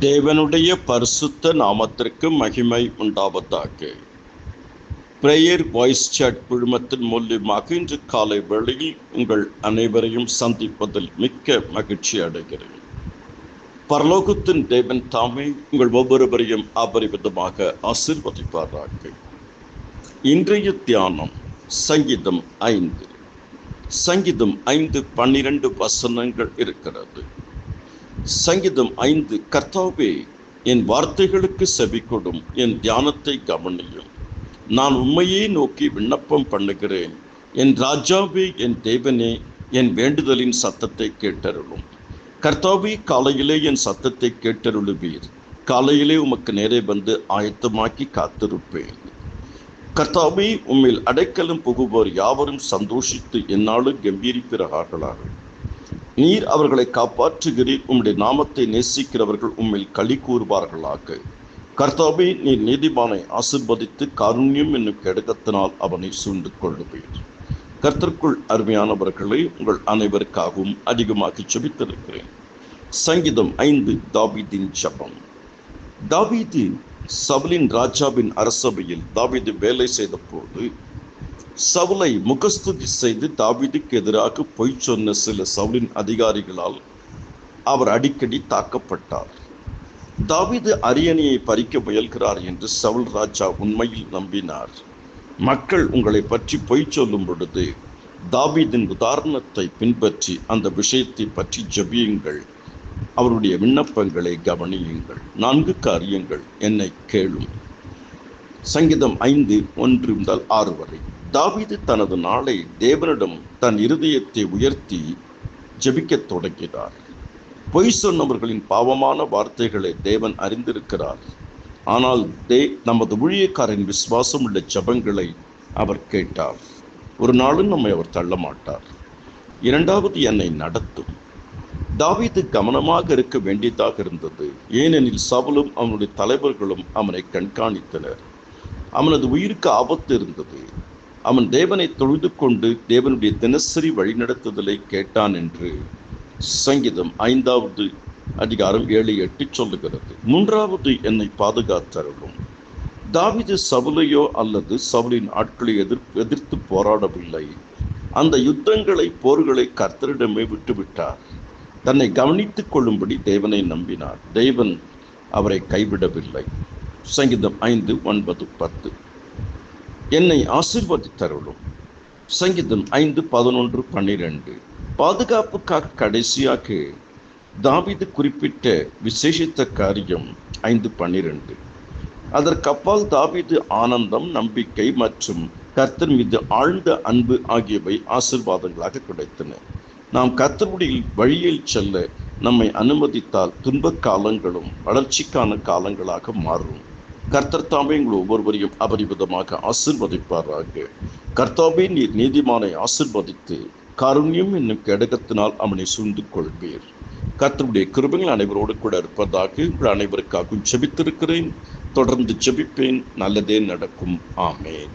தேவனுடைய பரிசுத்த நாமத்திற்கு மகிமை உண்டாவதாக. பிரேயர் வாய்ஸ் சாட் குழுமத்தின் மூலியமாக இன்று காலை வேளையில் உங்கள் அனைவரையும் சந்திப்பதில் மிக்க மகிழ்ச்சி அடைகிறேன். பரலோகத்தின் தேவன் தாமே உங்கள் ஒவ்வொருவரையும் அபரிவிதமாக ஆசீர்வதிப்பாராக. இன்றைய தியானம் சங்கீதம் 5. சங்கீதம் 5:12 வசனங்கள் இருக்கிறது. சங்கீதம் 5. கர்த்தாவே, என் வார்த்தைகளுக்கு செவிகொடும், என் தியானத்தை கவனியும். நான் உம்மையே நோக்கி விண்ணப்பம் பண்ணுகிறேன். என் ராஜாவே, என் தேவனே, என் வேண்டுதலின் சத்தத்தை கேட்டருளும். கர்த்தாவே, காலையிலே என் சத்தத்தை கேட்டருளுவீர். காலையிலே உமக்கு நேரே வந்து ஆயத்தமாக்கி காத்திருப்பேன். கர்த்தாவே, உம்மில் அடைக்கலம் புகுவோர் யாவரும் சந்தோஷித்து என்னாலும் கம்பீரிப்பிறார்களாக. நீர் அவர்களை காப்பாற்றுகிறீர். உம்முடைய நாமத்தை நேசிக்கிறவர்கள் உம்மில் களி கூறுவார்களாக. கர்த்தாவே, நீர் நீதிமானை ஆசீர்வதித்து காருண்யம் என்னும் கேடகத்தினால் அவனை சூழ்ந்து கொள்ளுவீர். கர்த்தருக்குள் அருமையானவர்களை, உங்கள் அனைவருக்காகவும் அதிகமாக ஜெபித்திருக்கிறேன். சங்கீதம் 5. தாவீதின் ஜெபம். தாவீது சவுலின் ராஜாவின் அரசவையில் தாவீது வேலை செய்த போது சவுலை முகஸ்துதி செய்து தாவீதுக்கு எதிராக பொய் சொன்ன சில சவுலின் அதிகாரிகளால் அவர் அடிக்கடி தாக்கப்பட்டார். தாவீது அரியணையை பறிக்க முயல்கிறார் என்று சவுல் ராஜா உண்மையில் நம்பினார். மக்கள் உங்களை பற்றி பொய் சொல்லும் பொழுது தாவீதின் உதாரணத்தை பின்பற்றி அந்த விஷயத்தை பற்றி ஜெபியுங்கள். அவருடைய விண்ணப்பங்களை கவனியுங்கள். 4 காரியங்கள் என்னை கேளும். சங்கீதம் 5:1-6 வரை. தாவீது தனது நாளை தேவனிடம் தன் இருதயத்தை உயர்த்தி ஜெபிக்கத் தொடங்கினார். பொய் சொன்னவர்களின் பாவமான வார்த்தைகளை தேவன் அறிந்திருக்கிறார். ஆனால் நமது ஊழியக்காரின் விசுவாசம் உள்ள ஜெபங்களை அவர் கேட்டார். ஒரு நாளும் நம்மை அவர் தள்ள மாட்டார். 2வது, என்னை நடத்தும். தாவீது கவனமாக இருக்க வேண்டியதாக இருந்தது. ஏனெனில் சவுலும் அவனுடைய தலைவர்களும் அவனை கண்காணித்தனர். அவனது உயிருக்கு ஆபத்து இருந்தது. அவன் தேவனை தொழுது கொண்டு தேவனுடைய தினசரி வழிநடத்துதலை கேட்டான் என்று சங்கீதம் 5வது அதிகாரம் 7-8 சொல்லுகிறது. 3வது, என்னை பாதுகாத்தருளும். தாவீது சவுலையோ அல்லது சவுலின் ஆட்களை எதிர்த்து போராடவில்லை. அந்த யுத்தங்களை போர்களை கர்த்தரிடமே விட்டுவிட்டார். தன்னை கவனித்துக் கொள்ளும்படி தேவனை நம்பினார். தேவன் அவரை கைவிடவில்லை. சங்கீதம் 5:9-10. என்னை ஆசீர்வதித்தருளும். சங்கீதம் 5:11-12. பாதுகாப்புக்காக கடைசியாக தாவீது குறிப்பிட்ட விசேஷித்த காரியம் 5:12. அதற்கப்பால் தாவீது ஆனந்தம், நம்பிக்கை மற்றும் கர்த்தர் மீது ஆழ்ந்த அன்பு ஆகியவை ஆசீர்வாதங்களாக கிடைத்தன. நாம் கர்த்தருடைய வழியில் செல்ல நம்மை அனுமதித்தால் துன்ப காலங்களும் வளர்ச்சிக்கான காலங்களாக மாறும். கர்த்தர் தாமே உங்கள் ஒவ்வொருவரையும் அபரிவிதமாக ஆசீர்வதிப்பாராக. கர்த்தாவே, நீர் நீதிமானை ஆசீர்வதித்து காருண்யம் என்னும் கேடகத்தினால் அவனை சூழ்ந்து கொள்வீர். கர்த்தருடைய கிருபைகள் அனைவரோடு கூட இருப்பதாக உங்கள் அனைவருக்காகவும் ஜெபித்திருக்கிறேன். தொடர்ந்து ஜெபிப்பேன். நல்லதே நடக்கும். ஆமென்.